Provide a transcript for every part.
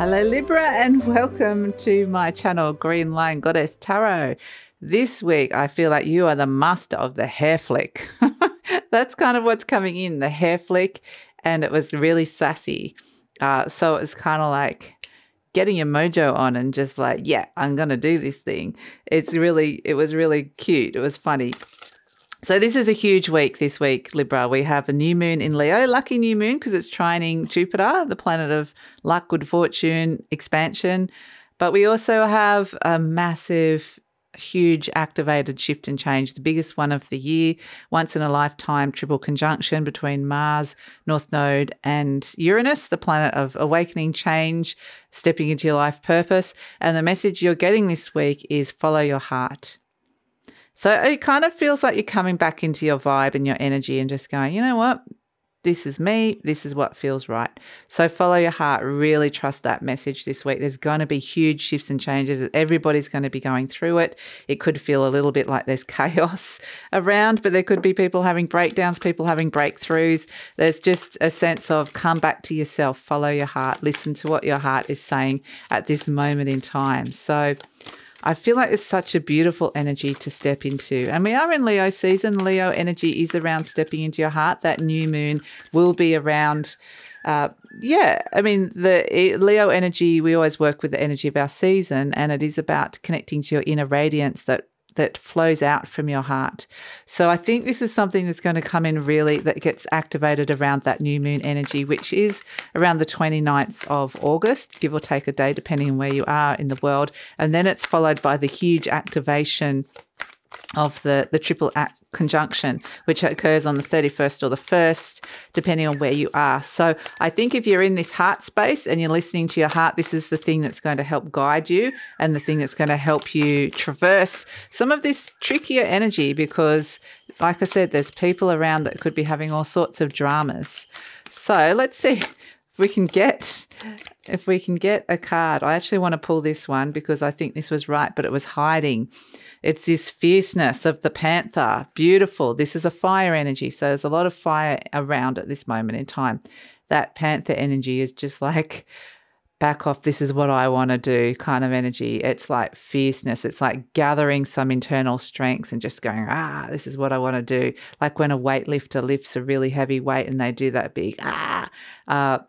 Hello Libra and welcome to my channel GreenLion Goddess Tarot. This week I feel like you are the master of the hair flick. That's kind of what's coming in, the hair flick, and it was really sassy. So it was kind of like getting your mojo on and just like, yeah, I'm going to do this thing. It was really cute. It was funny. So this is a huge week this week, Libra. We have a new moon in Leo, lucky new moon because it's trining Jupiter, the planet of luck, good fortune, expansion. But we also have a massive, huge activated shift and change, the biggest one of the year, once in a lifetime triple conjunction between Mars, North Node and Uranus, the planet of awakening, change, stepping into your life purpose. And the message you're getting this week is follow your heart. So it kind of feels like you're coming back into your vibe and your energy and just going, you know what? This is me. This is what feels right. So follow your heart. Really trust that message this week. There's going to be huge shifts and changes. Everybody's going to be going through it. It could feel a little bit like there's chaos around, but there could be people having breakdowns, people having breakthroughs. There's just a sense of come back to yourself, follow your heart, listen to what your heart is saying at this moment in time. So I feel like it's such a beautiful energy to step into. And we are in Leo season. Leo energy is around stepping into your heart. That new moon will be around, the Leo energy, we always work with the energy of our season, and it is about connecting to your inner radiance that flows out from your heart. So I think this is something that's going to come in really, that gets activated around that new moon energy, which is around the 29th of August, give or take a day, depending on where you are in the world. And then it's followed by the huge activation of the triple conjunction, which occurs on the 31st or the 1st, depending on where you are. So I think if you're in this heart space and you're listening to your heart, this is the thing that's going to help guide you and the thing that's going to help you traverse some of this trickier energy, because like I said, there's people around that could be having all sorts of dramas. So let's see if we can get a card. I actually want to pull this one because I think this was right, but it was hiding. It's this fierceness of the panther. Beautiful. This is a fire energy. So there's a lot of fire around at this moment in time. That panther energy is just like, back off, this is what I want to do kind of energy. It's like fierceness. It's like gathering some internal strength and just going, this is what I want to do. Like when a weightlifter lifts a really heavy weight and they do that big,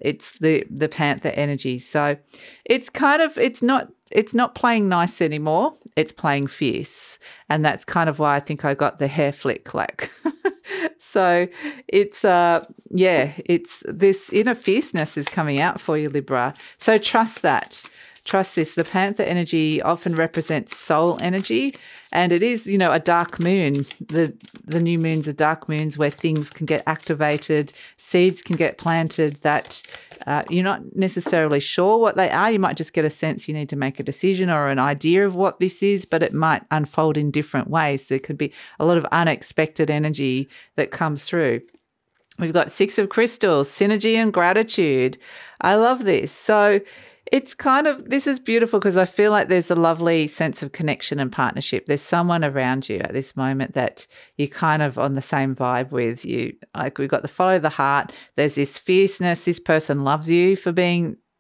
it's the panther energy. So it's kind of, it's not playing nice anymore. It's playing fierce. And that's kind of why I think I got the hair flick like. So it's this inner fierceness is coming out for you, Libra. So trust that. Trust this. The panther energy often represents soul energy, and it is, a dark moon. The new moons are dark moons where things can get activated, seeds can get planted that you're not necessarily sure what they are. You might just get a sense you need to make a decision or an idea of what this is, but it might unfold in different ways. There could be a lot of unexpected energy that comes through. We've got Six of Crystals, synergy and gratitude. I love this. So it's kind of, this is beautiful because I feel like there's a lovely sense of connection and partnership. There's someone around you at this moment that you're kind of on the same vibe with. You, like we've got the follow the heart. There's this fierceness. This person loves you for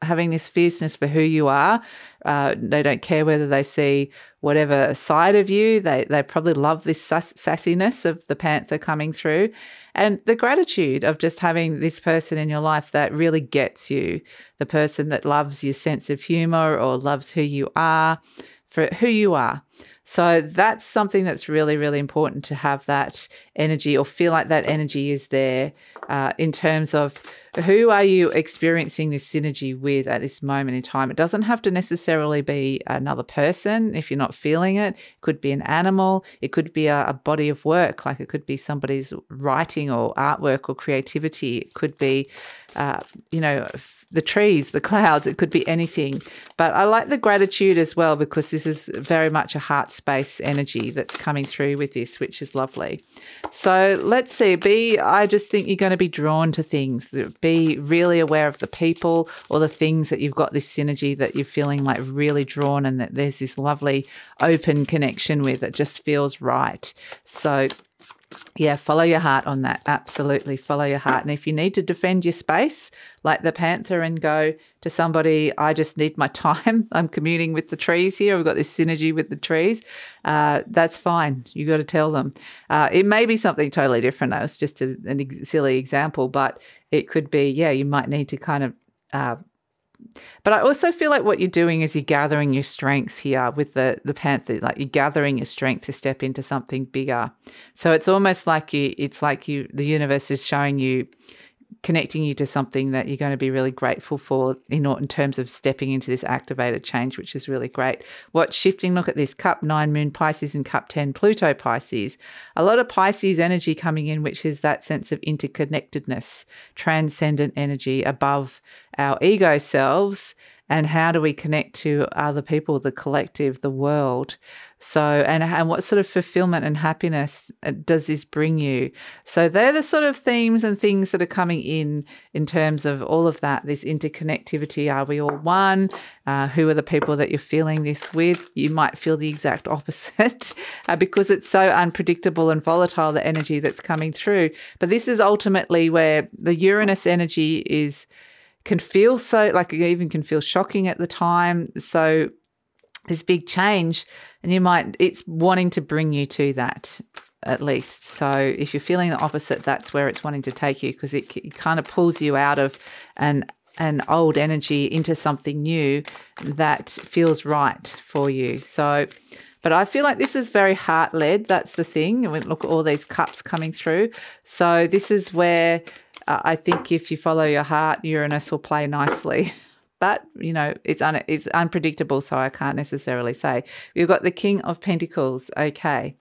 having this fierceness for who you are. They don't care whether they see whatever side of you. They probably love this sassiness of the panther coming through. And the gratitude of just having this person in your life that really gets you, the person that loves your sense of humor or loves who you are, for who you are. So that's something that's really, really important to have that energy or feel like that energy is there in terms of who are you experiencing this synergy with at this moment in time. It doesn't have to necessarily be another person if you're not feeling it. It could be an animal. It could be a body of work, like it could be somebody's writing or artwork or creativity. It could be, the trees, the clouds. It could be anything. But I like the gratitude as well because this is very much a heart space energy that's coming through with this, which is lovely. So let's see. I just think you're going to be drawn to things. Be really aware of the people or the things that you've got this synergy that you're feeling like really drawn and that there's this lovely open connection with. It just feels right. So Yeah, follow your heart on that. Absolutely, follow your heart. And if you need to defend your space, like the Panther, and go to somebody, I just need my time. I'm communing with the trees here. We've got this synergy with the trees. That's fine. You got to tell them. It may be something totally different. That was just a silly example, but it could be, yeah, you might need to kind of but I also feel like what you're doing is you're gathering your strength here with the Panther, like you're gathering your strength to step into something bigger. So it's almost like the universe is showing you, connecting you to something that you're going to be really grateful for in terms of stepping into this activated change, which is really great. What's shifting? Look at this Cup 9 Moon Pisces and Cup 10 Pluto Pisces. A lot of Pisces energy coming in, which is that sense of interconnectedness, transcendent energy above our ego selves. And how do we connect to other people, the collective, the world? So, and what sort of fulfillment and happiness does this bring you? So they're the sort of themes and things that are coming in terms of all of that, this interconnectivity. Are we all one? Who are the people that you're feeling this with? You might feel the exact opposite because it's so unpredictable and volatile, the energy that's coming through. But this is ultimately where the Uranus energy can feel so, like it even can feel shocking at the time. So this big change, and it's wanting to bring you to that at least. So if you're feeling the opposite, that's where it's wanting to take you, because it kind of pulls you out of an old energy into something new that feels right for you. So, but I feel like this is very heart-led. That's the thing. Look at all these cups coming through. So this is where I think if you follow your heart, Uranus will play nicely. But, it's unpredictable, so I can't necessarily say. We've got the King of Pentacles. Okay.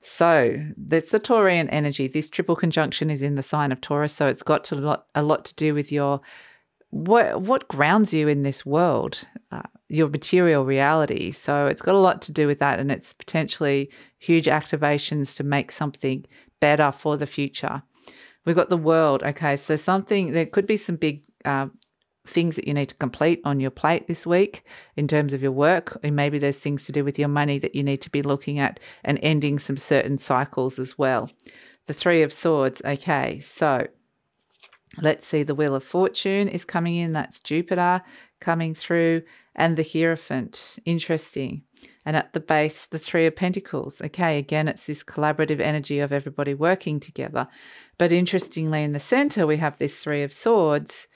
So that's the Taurian energy. This triple conjunction is in the sign of Taurus, so it's got a lot to do with what grounds you in this world, your material reality. So it's got a lot to do with that, and it's potentially huge activations to make something better for the future. We've got the World. Okay, so there could be some big things that you need to complete on your plate this week in terms of your work, and maybe there's things to do with your money that you need to be looking at and ending some certain cycles as well. The Three of Swords. Okay, so let's see. The Wheel of Fortune is coming in. That's Jupiter coming through, and the Hierophant. Interesting. And at the base, the Three of Pentacles. Okay, again, it's this collaborative energy of everybody working together. But interestingly, in the center, we have this Three of Swords,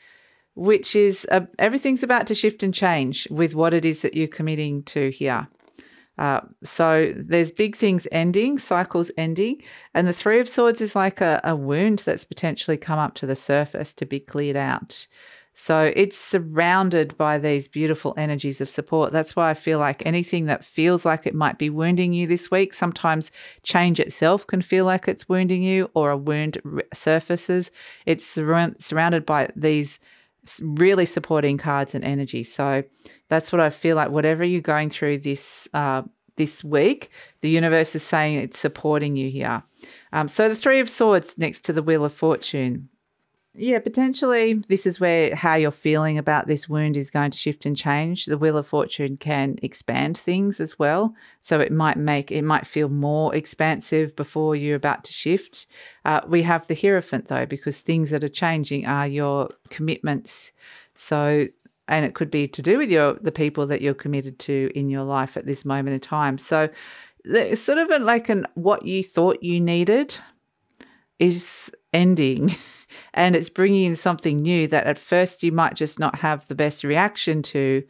which is everything's about to shift and change with what it is that you're committing to here. So there's big things ending, cycles ending, and the Three of Swords is like a wound that's potentially come up to the surface to be cleared out. So it's surrounded by these beautiful energies of support. That's why I feel like anything that feels like it might be wounding you this week, sometimes change itself can feel like it's wounding you, or a wound surfaces. It's surrounded by these really supporting cards and energy. So that's what I feel like. Whatever you're going through this week, the universe is saying it's supporting you here. So the Three of Swords next to the Wheel of Fortune. Yeah, potentially this is where how you're feeling about this wound is going to shift and change. The Wheel of Fortune can expand things as well. So it might feel more expansive before you're about to shift. We have the Hierophant though, because things that are changing are your commitments. So, and it could be to do with the people that you're committed to in your life at this moment in time. So it's sort of what you thought you needed is ending. And it's bringing in something new that at first you might just not have the best reaction to,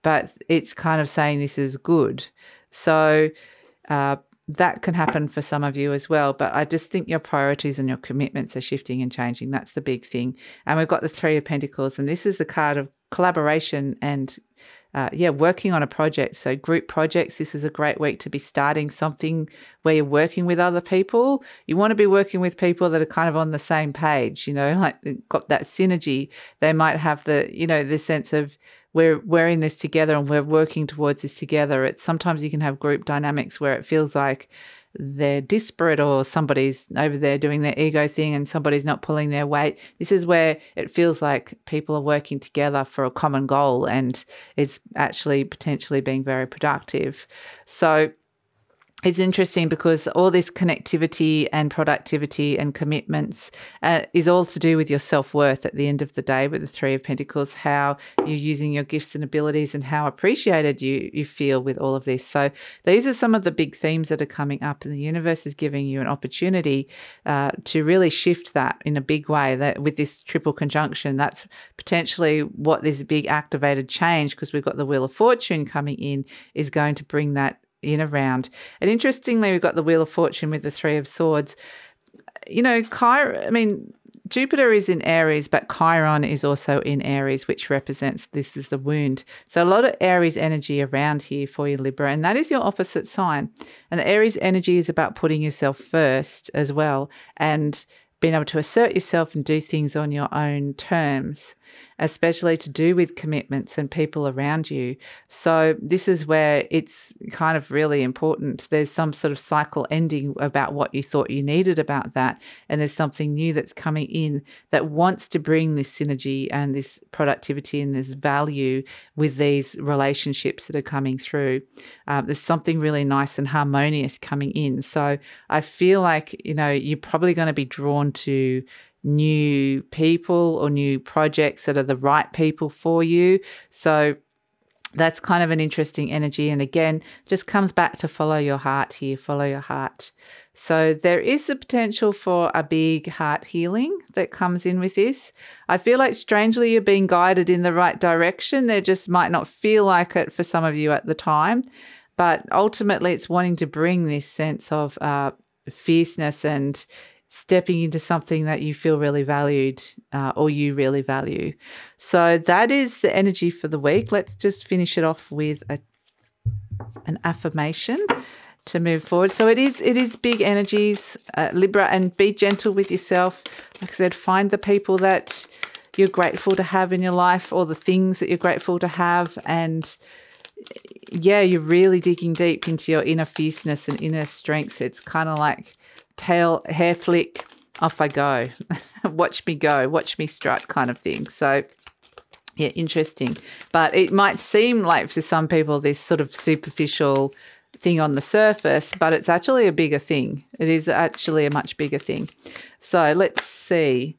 but it's kind of saying this is good. So that can happen for some of you as well. But I just think your priorities and your commitments are shifting and changing. That's the big thing. And we've got the Three of Pentacles, and this is the card of collaboration and working on a project. So group projects, this is a great week to be starting something where you're working with other people. You want to be working with people that are kind of on the same page, like got that synergy. They might have the sense of we're in this together and we're working towards this together. It's sometimes you can have group dynamics where it feels like they're disparate, or somebody's over there doing their ego thing and somebody's not pulling their weight. This is where it feels like people are working together for a common goal, and it's actually potentially being very productive. So it's interesting because all this connectivity and productivity and commitments is all to do with your self-worth at the end of the day with the Three of Pentacles, how you're using your gifts and abilities and how appreciated you feel with all of this. So these are some of the big themes that are coming up, and the universe is giving you an opportunity to really shift that in a big way. That with this triple conjunction, that's potentially what this big activated change, because we've got the Wheel of Fortune coming in, is going to bring that in around. And interestingly, we've got the Wheel of Fortune with the Three of Swords. You know, Jupiter is in Aries, but Chiron is also in Aries, which represents this is the wound. So a lot of Aries energy around here for you, Libra, and that is your opposite sign. And the Aries energy is about putting yourself first as well and being able to assert yourself and do things on your own terms, especially to do with commitments and people around you. So this is where it's kind of really important. There's some sort of cycle ending about what you thought you needed about that, and there's something new that's coming in that wants to bring this synergy and this productivity and this value with these relationships that are coming through. There's something really nice and harmonious coming in. So I feel like, you know, you're probably going to be drawn to new people or new projects that are the right people for you. So that's kind of an interesting energy. And again, just comes back to follow your heart here, follow your heart. So there is the potential for a big heart healing that comes in with this. I feel like strangely you're being guided in the right direction. There just might not feel like it for some of you at the time, but ultimately it's wanting to bring this sense of fierceness and stepping into something that you feel really valued or you really value. So that is the energy for the week. Let's just finish it off with an affirmation to move forward. So it is big energies, Libra, and be gentle with yourself. Like I said, find the people that you're grateful to have in your life or the things that you're grateful to have, and yeah, you're really digging deep into your inner fierceness and inner strength. It's kind of like hair flick, off I go. Watch me go, watch me strut kind of thing. So yeah, interesting. But it might seem like to some people this sort of superficial thing on the surface, but it's actually a bigger thing. It is actually a much bigger thing. So let's see.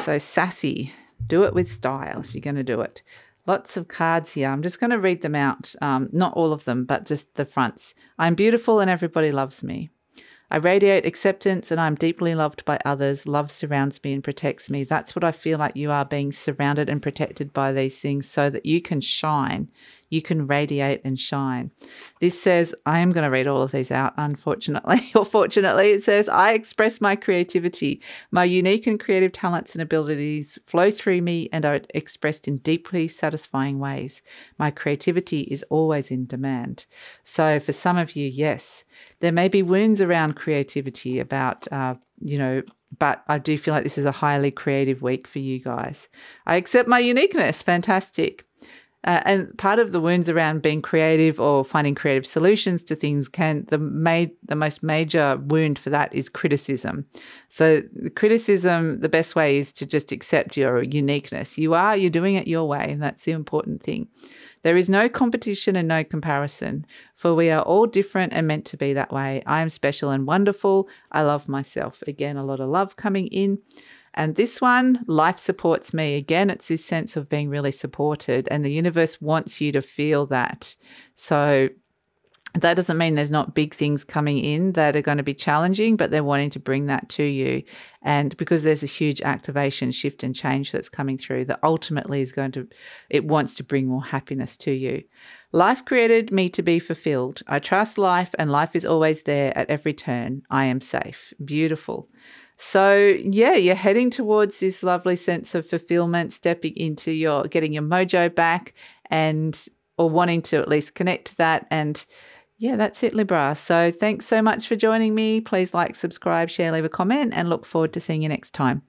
So sassy, do it with style if you're going to do it. Lots of cards here. I'm just going to read them out. Not all of them, but just the fronts. I'm beautiful and everybody loves me. I radiate acceptance and I'm deeply loved by others. Love surrounds me and protects me. That's what I feel like you are, being surrounded and protected by these things so that you can shine. You can radiate and shine. This says, I am going to read all of these out, unfortunately, or fortunately. It says, I express my creativity. My unique and creative talents and abilities flow through me and are expressed in deeply satisfying ways. My creativity is always in demand. So for some of you, yes, there may be wounds around creativity about, but I do feel like this is a highly creative week for you guys. I accept my uniqueness. Fantastic. And part of the wounds around being creative or finding creative solutions to things the most major wound for that is criticism. So criticism, the best way is to just accept your uniqueness. You're doing it your way, and that's the important thing. There is no competition and no comparison, for we are all different and meant to be that way. I am special and wonderful. I love myself. Again, a lot of love coming in. And this one, life supports me. Again, it's this sense of being really supported, and the universe wants you to feel that. So that doesn't mean there's not big things coming in that are going to be challenging, but they're wanting to bring that to you. And because there's a huge activation, shift and change that's coming through that ultimately it wants to bring more happiness to you. Life created me to be fulfilled. I trust life and life is always there at every turn. I am safe. Beautiful. So yeah, you're heading towards this lovely sense of fulfillment, stepping into getting your mojo back or wanting to at least connect to that. And yeah, that's it, Libra. So thanks so much for joining me. Please like, subscribe, share, leave a comment, and look forward to seeing you next time.